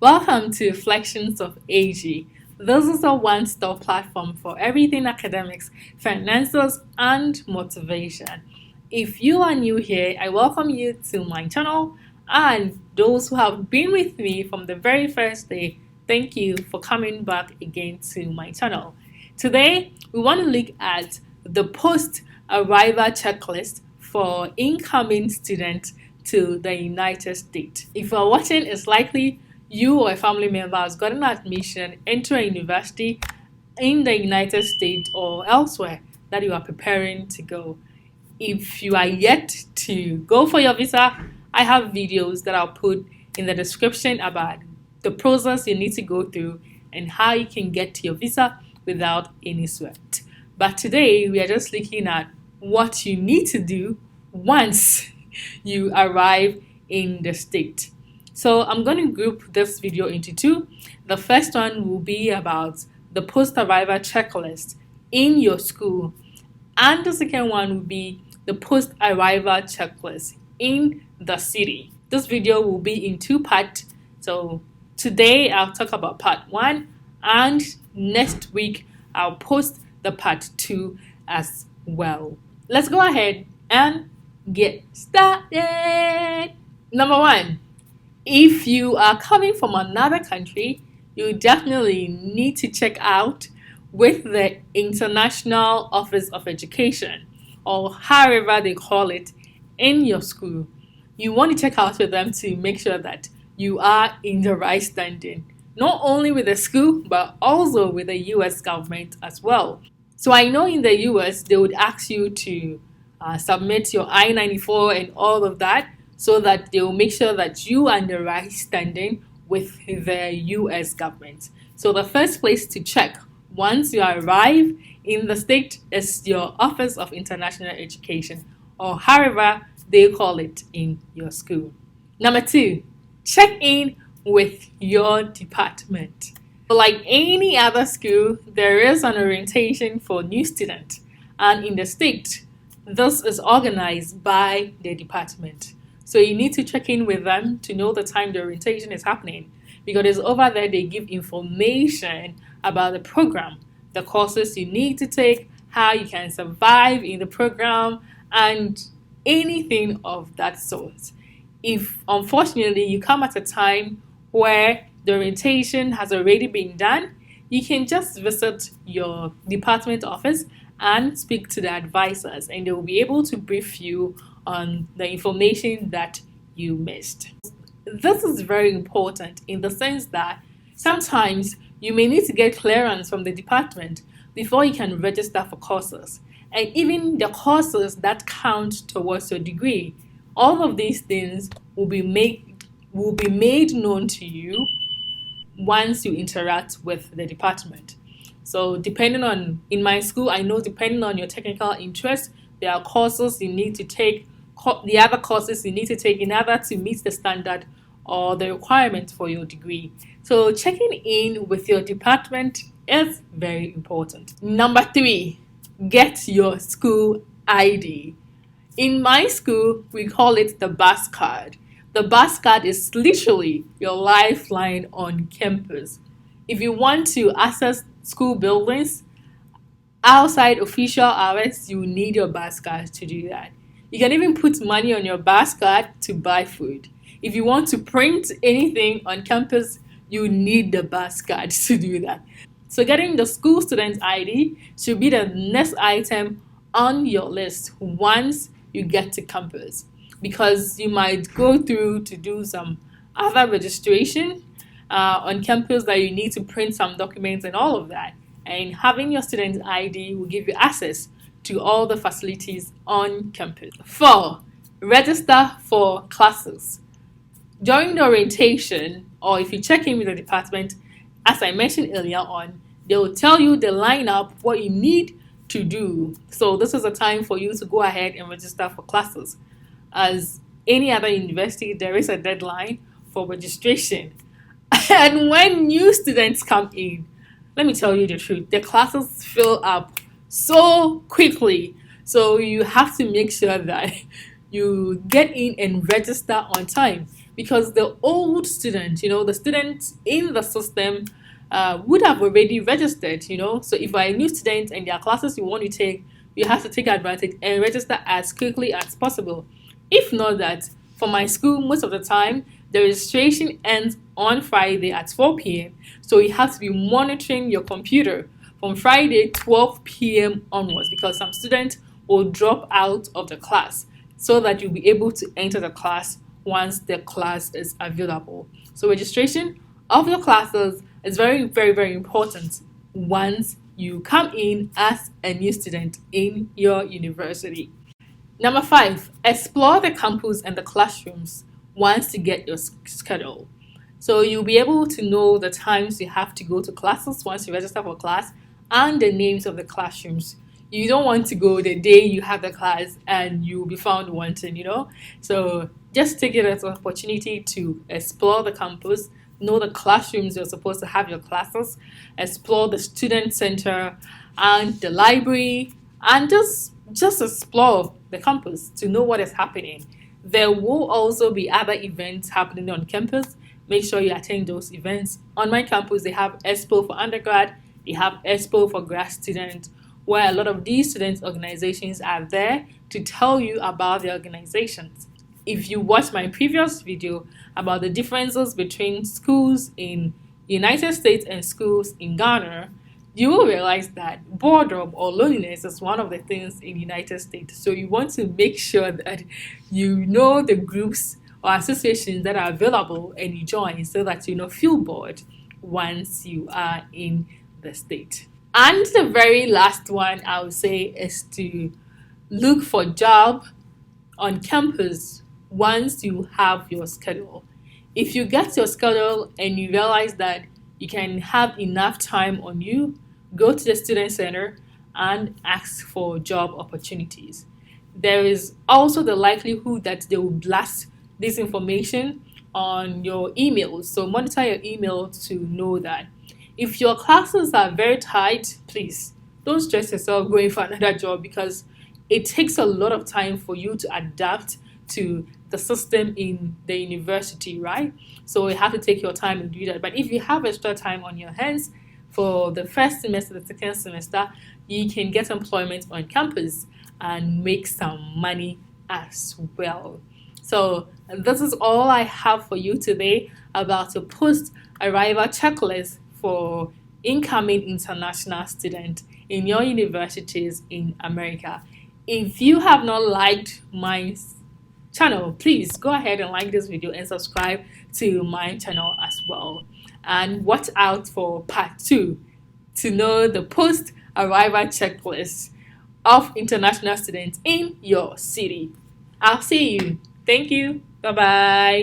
Welcome to Reflections of AG. This is a one-stop platform for everything academics, finances, and motivation. If you are new here, I welcome you to my channel, and those who have been with me from the very first day, thank you for coming back again to my channel. Today, we want to look at the post-arrival checklist for incoming students to the United States. If you are watching, it's likely you or a family member has gotten admission into a university in the United States or elsewhere that you are preparing to go. If you are yet to go for your visa, I have videos that I'll put in the description about the process you need to go through and how you can get to your visa without any sweat. But today we are just looking at what you need to do once you arrive in the state. So I'm going to group this video into two. The first one will be about the post-arrival checklist in your school, and the second one will be the post-arrival checklist in the city. This video will be in two parts. So today I'll talk about part 1, and next week I'll post the part 2 as well. Let's go ahead and get started. Number 1, if you are coming from another country, you definitely need to check out with the International Office of Education, or however they call it in your school. You want to check out with them to make sure that you are in the right standing, not only with the school but also with the US government as well. So I know in the US they would ask you to submit your I-94 and all of that, so that they will make sure that you are in the right standing with the US government. So the first place to check once you arrive in the state is your Office of International Education, or however they call it in your school. Number 2, check in with your department. Like any other school, there is an orientation for new students, and in the state, this is organized by the department. So you need to check in with them to know the time the orientation is happening, because over there they give information about the program, the courses you need to take, how you can survive in the program, and anything of that sort. If unfortunately you come at a time where the orientation has already been done, you can just visit your department office and speak to the advisors, and they will be able to brief you on the information that you missed. This is very important in the sense that sometimes you may need to get clearance from the department before you can register for courses, and even the courses that count towards your degree. All of these things will be made known to you once you interact with the department. So depending on, in my school, I know depending on your technical interest, there are courses you need to take, the other courses you need to take in order to meet the standard or the requirement for your degree. So checking in with your department is very important. Number 3, get your school ID. In my school, we call it the bus card. The bus card is literally your lifeline on campus. If you want to access school buildings outside official hours, you need your bus card to do that. You can even put money on your bus card to buy food. If you want to print anything on campus, you need the bus card to do that. So getting the school student ID should be the next item on your list once you get to campus, because you might go through to do some other registration on campus that you need to print some documents and all of that. And having your student ID will give you access to all the facilities on campus. 4, register for classes. During the orientation, or if you check in with the department, as I mentioned earlier on, they will tell you the lineup, what you need to do. So this is a time for you to go ahead and register for classes. As any other university, there is a deadline for registration. And when new students come in, let me tell you the truth, the classes fill up so quickly. So you have to make sure that you get in and register on time, because the old student, the students in the system would have already registered, So if you're a new student and there are classes you want to take, you have to take advantage and register as quickly as possible. If not that, for my school, most of the time, the registration ends on Friday at 4 p.m. So you have to be monitoring your computer from Friday 12 p.m. onwards, because some students will drop out of the class so that you'll be able to enter the class once the class is available. So registration of your classes is very, very, very important once you come in as a new student in your university. Number 5, explore the campus and the classrooms once you get your schedule. So you'll be able to know the times you have to go to classes once you register for class and the names of the classrooms. You don't want to go the day you have the class and you'll be found wanting, So just take it as an opportunity to explore the campus, know the classrooms you're supposed to have your classes, explore the student center and the library, and just explore the campus to know what is happening. There will also be other events happening on campus. Make sure you attend those events. On my campus, they have Expo for undergrad, they have Expo for grad students, where a lot of these students' organizations are there to tell you about their organizations. If you watch my previous video about the differences between schools in the United States and schools in Ghana, you will realize that boredom or loneliness is one of the things in the United States. So you want to make sure that you know the groups or associations that are available and you join, so that you don't feel bored once you are in the state. And the very last one I would say is to look for a job on campus once you have your schedule. If you get your schedule and you realize that you can have enough time on you, go to the student center and ask for job opportunities. There is also the likelihood that they will blast this information on your emails. So monitor your email to know that. If your classes are very tight, please don't stress yourself going for another job, because it takes a lot of time for you to adapt to the system in the university, right? So you have to take your time and do that. But if you have extra time on your hands for the first semester, the second semester, you can get employment on campus and make some money as well. So this is all I have for you today about a post-arrival checklist for incoming international students in your universities in America. If you have not liked my channel, please go ahead and like this video and subscribe to my channel as well. And watch out for part 2 to know the post-arrival checklist of international students in your city. I'll see you. Thank you. Bye-bye.